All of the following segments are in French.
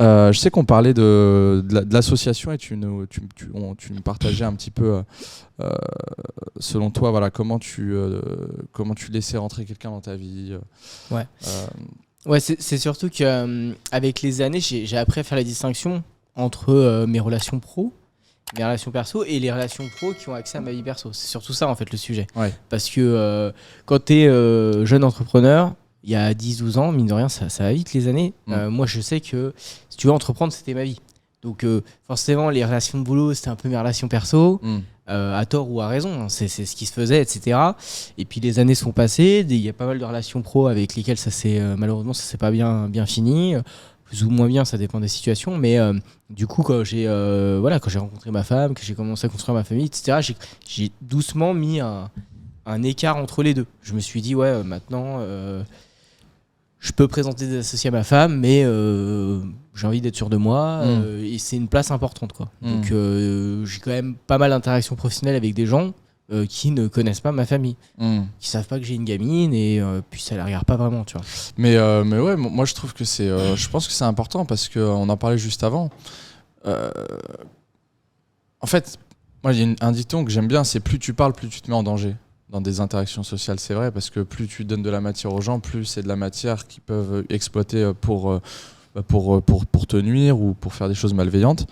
Je sais qu'on parlait de l'association et tu nous partageais un petit peu, selon toi, voilà, comment tu laissais rentrer quelqu'un dans ta vie. Ouais. Ouais, c'est surtout qu'avec les années, j'ai appris à faire la distinction entre mes relations pro, mes relations perso et les relations pro qui ont accès à ma vie perso. C'est surtout ça en fait le sujet. Ouais. Parce que quand tu es jeune entrepreneur, il y a 10-12 ans, mine de rien, ça va vite les années. Moi, je sais que si tu veux entreprendre, c'était ma vie. Donc, forcément, les relations de boulot, c'était un peu mes relations perso, à tort ou à raison. Hein. C'est ce qui se faisait, etc. Et puis, les années sont passées. Il y a pas mal de relations pro avec lesquelles malheureusement, ça s'est pas bien fini. Plus ou moins bien, ça dépend des situations. Mais du coup, quand j'ai rencontré ma femme, que j'ai commencé à construire ma famille, etc., j'ai doucement mis un écart entre les deux. Je me suis dit, maintenant... je peux présenter des associés à ma femme, mais j'ai envie d'être sûr de moi et c'est une place importante, quoi. Donc j'ai quand même pas mal d'interactions professionnelles avec des gens qui ne connaissent pas ma famille, qui savent pas que j'ai une gamine et puis ça les regarde pas vraiment, tu vois. Mais ouais, moi je trouve que je pense que c'est important parce qu'on en parlait juste avant. En fait, moi il y a un dicton que j'aime bien, c'est plus tu parles, plus tu te mets en danger. Dans des interactions sociales, c'est vrai, parce que plus tu donnes de la matière aux gens, plus c'est de la matière qu'ils peuvent exploiter pour te nuire ou pour faire des choses malveillantes.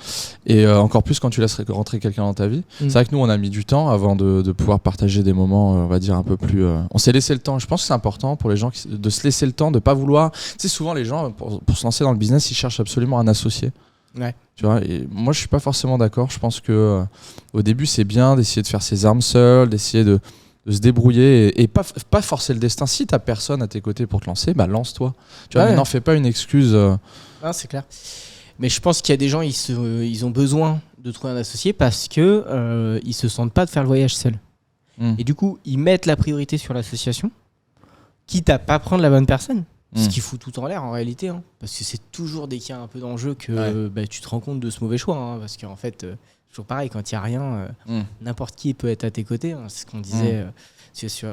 Et encore plus quand tu laisses rentrer quelqu'un dans ta vie. C'est vrai que nous, on a mis du temps avant de pouvoir partager des moments, on va dire, un peu plus... On s'est laissé le temps. Je pense que c'est important pour les gens de se laisser le temps, de ne pas vouloir... Tu sais, souvent, les gens, pour se lancer dans le business, ils cherchent absolument un associé. Ouais. Tu vois, et moi, je suis pas forcément d'accord. Je pense que au début, c'est bien d'essayer de faire ses armes seul, d'essayer de se débrouiller et pas forcer le destin. Si t'as personne à tes côtés pour te lancer, bah lance-toi. Tu vois, mais n'en fais pas une excuse. Ah, c'est clair. Mais je pense qu'il y a des gens, ils ont besoin de trouver un associé parce que ils se sentent pas de faire le voyage seul. Et du coup, ils mettent la priorité sur l'association, quitte à pas prendre la bonne personne. Ce qui fout tout en l'air en réalité, hein, parce que c'est toujours dès qu'il y a un peu d'enjeu que tu te rends compte de ce mauvais choix, hein, parce qu'en fait toujours pareil, quand il n'y a rien, n'importe qui peut être à tes côtés, hein, c'est ce qu'on disait sur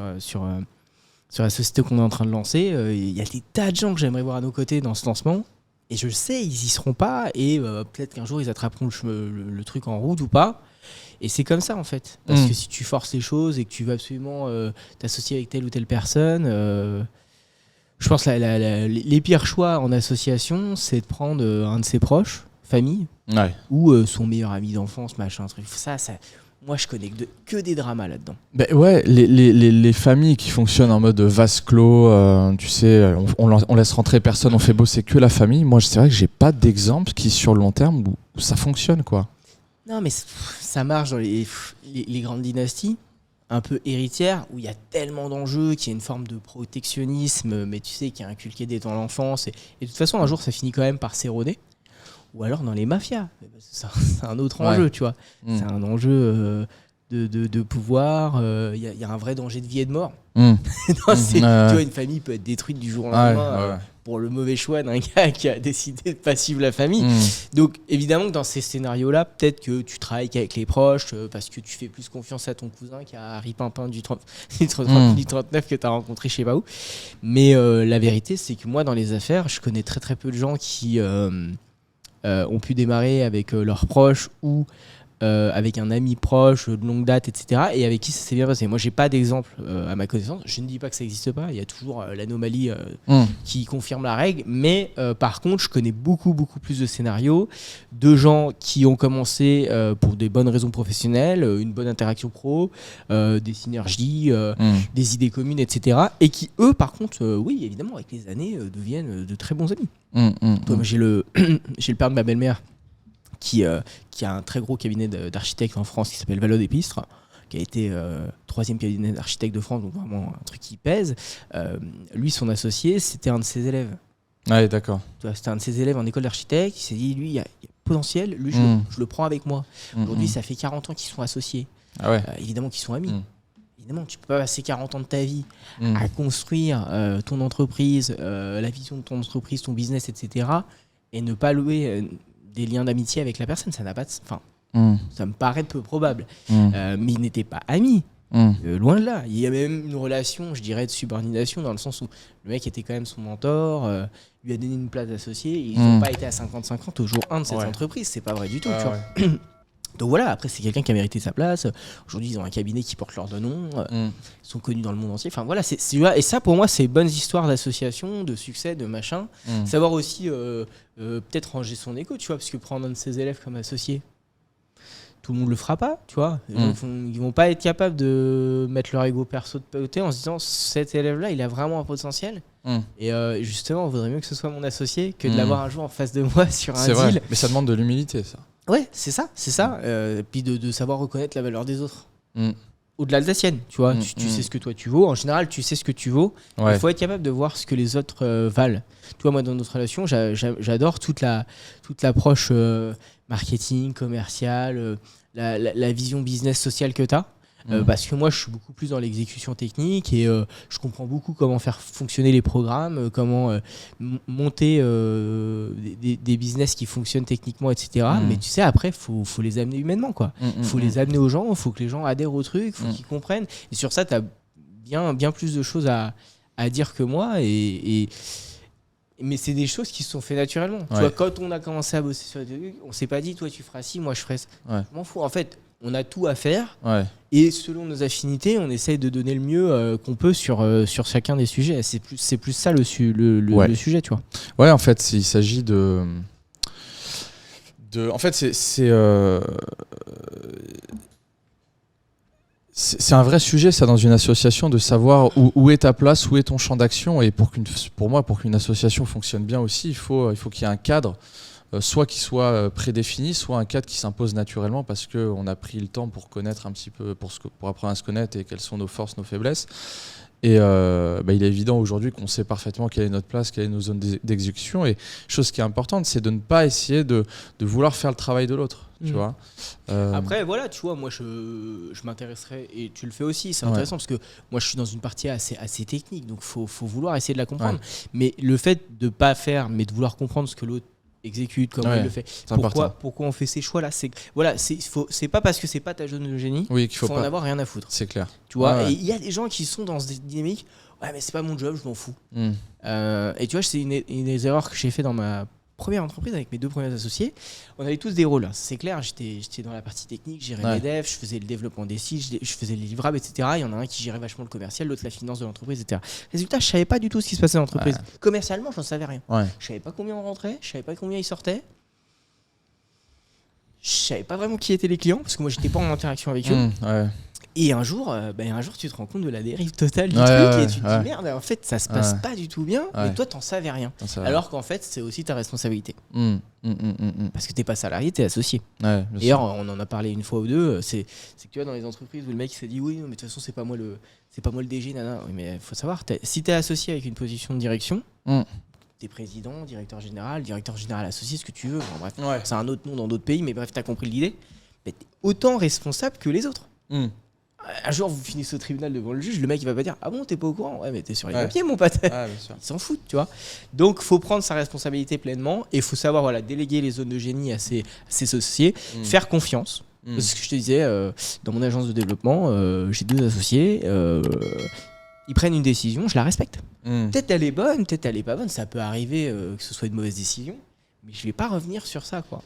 la société qu'on est en train de lancer. Il y a des tas de gens que j'aimerais voir à nos côtés dans ce lancement, et je le sais, ils y seront pas, et peut-être qu'un jour ils attraperont le truc en route ou pas. Et c'est comme ça en fait, parce que si tu forces les choses et que tu veux absolument t'associer avec telle ou telle personne, je pense que les pires choix en association, c'est de prendre un de ses proches, famille, ou son meilleur ami d'enfance, machin, truc. Ça, moi, je connais que des dramas là-dedans. Ben ouais, les familles qui fonctionnent en mode vase clos, tu sais, on laisse rentrer personne, on fait bosser que la famille. Moi, c'est vrai que j'ai pas d'exemple qui, sur le long terme, où ça fonctionne, quoi. Non, mais ça marche dans les grandes dynasties, un peu héritières, où il y a tellement d'enjeux, qu'il y a une forme de protectionnisme, mais tu sais, qui est inculqué dès l'enfance. Et de toute façon, un jour, ça finit quand même par s'éroder. Ou alors dans les mafias. C'est un autre enjeu, tu vois. C'est un enjeu de pouvoir. Il y a un vrai danger de vie et de mort. Tu vois, une famille peut être détruite du jour au lendemain pour le mauvais choix d'un gars qui a décidé de pas suivre la famille. Donc évidemment que dans ces scénarios-là, peut-être que tu travailles qu'avec les proches parce que tu fais plus confiance à ton cousin qu'à Harry Pimpin du 39 que tu as rencontré je sais pas où. Mais la vérité, c'est que moi, dans les affaires, je connais très très peu de gens qui ont pu démarrer avec leurs proches ou avec un ami proche de longue date, etc. et avec qui ça s'est bien passé. Moi, j'ai pas d'exemple à ma connaissance. Je ne dis pas que ça n'existe pas. Il y a toujours l'anomalie qui confirme la règle. Mais par contre, je connais beaucoup plus de scénarios de gens qui ont commencé pour des bonnes raisons professionnelles, une bonne interaction pro, des synergies, des idées communes, etc. et qui, eux, par contre, oui, évidemment, avec les années, deviennent de très bons amis. Moi, j'ai le père de ma belle-mère qui a un très gros cabinet d'architectes en France qui s'appelle Vallot d'Épistre, qui a été 3e cabinet d'architectes de France, donc vraiment un truc qui pèse. Lui, son associé, c'était un de ses élèves. Ouais, d'accord. C'était un de ses élèves en école d'architecte. Il s'est dit, lui, il y a potentiel, lui, je le prends avec moi. Aujourd'hui, ça fait 40 ans qu'ils sont associés. Ah ouais. Évidemment qu'ils sont amis. Évidemment, tu peux pas passer 40 ans de ta vie à construire ton entreprise, la vision de ton entreprise, ton business, etc. et ne pas louer des liens d'amitié avec la personne. Ça n'a pas ça me paraît peu probable. Mais ils n'étaient pas amis. Loin de là. Il y a même une relation, je dirais, de subordination, dans le sens où le mec était quand même son mentor, lui a donné une place d'associé, et ils n'ont pas été à 50-50 au jour 1 de cette entreprise. C'est pas vrai du tout, tu vois. Donc voilà, après c'est quelqu'un qui a mérité sa place. Aujourd'hui ils ont un cabinet qui porte leur nom, ils sont connus dans le monde entier. Enfin voilà, et ça pour moi c'est bonnes histoires d'association, de succès, de machin. Savoir aussi peut-être ranger son écho, tu vois, parce que prendre un de ses élèves comme associé, tout le monde le fera pas, tu vois. Ils vont pas être capables de mettre leur ego perso de côté en se disant cet élève-là il a vraiment un potentiel. Et justement, il vaudrait mieux que ce soit mon associé que de l'avoir un jour en face de moi sur un deal. Vrai. Mais ça demande de l'humilité, ça. Ouais, c'est ça. Puis de savoir reconnaître la valeur des autres. Au-delà de la sienne, tu vois. Tu sais ce que toi tu vaux. En général, tu sais ce que tu vaux. Il faut être capable de voir ce que les autres valent. Tu vois, moi, dans notre relation, j'adore toute l'approche marketing, commerciale, la vision business sociale que tu as. Parce que moi je suis beaucoup plus dans l'exécution technique et je comprends beaucoup comment faire fonctionner les programmes, comment monter des business qui fonctionnent techniquement, etc. Mais tu sais, après faut les amener humainement, quoi. Faut les amener aux gens, faut que les gens adhèrent au truc, faut qu'ils comprennent. Et sur ça, tu as bien plus de choses à dire que moi. Mais c'est des choses qui se sont faites naturellement. Tu vois, quand on a commencé à bosser sur les trucs, on s'est pas dit toi tu feras ci, moi je ferai ça. Je m'en fous. En fait, on a tout à faire et selon nos affinités, on essaye de donner le mieux qu'on peut sur chacun des sujets. C'est plus ça le sujet, tu vois. Ouais, en fait, il s'agit de... En fait, c'est un vrai sujet, ça, dans une association, de savoir où est ta place, où est ton champ d'action. Et pour qu'une association fonctionne bien aussi, il faut qu'il y ait un cadre, soit qui soit prédéfini, soit un cadre qui s'impose naturellement parce qu'on a pris le temps pour connaître un petit peu, pour apprendre à se connaître et quelles sont nos forces, nos faiblesses. Et il est évident aujourd'hui qu'on sait parfaitement quelle est notre place, quelle est nos zones d'exécution. Et chose qui est importante, c'est de ne pas essayer de vouloir faire le travail de l'autre. Tu vois. Après, voilà, tu vois, moi je m'intéresserais, et tu le fais aussi, c'est intéressant parce que moi je suis dans une partie assez technique, donc faut vouloir essayer de la comprendre. Mais le fait de pas faire, mais de vouloir comprendre ce que l'autre exécute, comment il le fait, pourquoi on fait ces choix là, c'est pas parce que c'est pas ta zone de génie qu'il faut en avoir rien à foutre, c'est clair, tu vois. Et il y a des gens qui sont dans cette dynamique, mais c'est pas mon job, je m'en fous. Et tu vois, c'est une des erreurs que j'ai fait dans ma première entreprise avec mes 2 premiers associés. On avait tous des rôles, c'est clair. J'étais dans la partie technique, je gérais les devs, je faisais le développement des sites, je faisais les livrables, etc. Il y en a un qui gérait vachement le commercial, l'autre la finance de l'entreprise, etc. Résultat, je savais pas du tout ce qui se passait dans l'entreprise. Commercialement, j'en savais rien. Je savais pas combien on rentrait, je savais pas combien ils sortaient. Je savais pas vraiment qui étaient les clients parce que moi j'étais pas en interaction avec eux. Et un jour, tu te rends compte de la dérive totale du truc et tu te dis merde, en fait ça se passe pas du tout bien et toi t'en savais rien. Alors qu'en fait c'est aussi ta responsabilité. Parce que t'es pas salarié, t'es associé. D'ailleurs on en a parlé une fois ou deux, c'est que tu vois dans les entreprises où le mec il s'est dit oui mais de toute façon c'est pas moi le DG, nana. Oui, mais faut savoir, si t'es associé avec une position de direction, t'es président, directeur général associé, ce que tu veux. Enfin, bref, c'est un autre nom dans d'autres pays, mais bref, t'as compris l'idée. Mais t'es autant responsable que les autres. Un jour, vous finissez au tribunal devant le juge, le mec il va pas dire ah bon, t'es pas au courant, ouais, mais t'es sur les papiers, mon pote. Il s'en fout, tu vois. Donc, faut prendre sa responsabilité pleinement et faut savoir déléguer les zones de génie à ses associés, faire confiance. Parce que je te disais, dans mon agence de développement, j'ai 2 associés. Ils prennent une décision, je la respecte. Peut-être elle est bonne, peut-être elle est pas bonne. Ça peut arriver que ce soit une mauvaise décision, mais je vais pas revenir sur ça, quoi.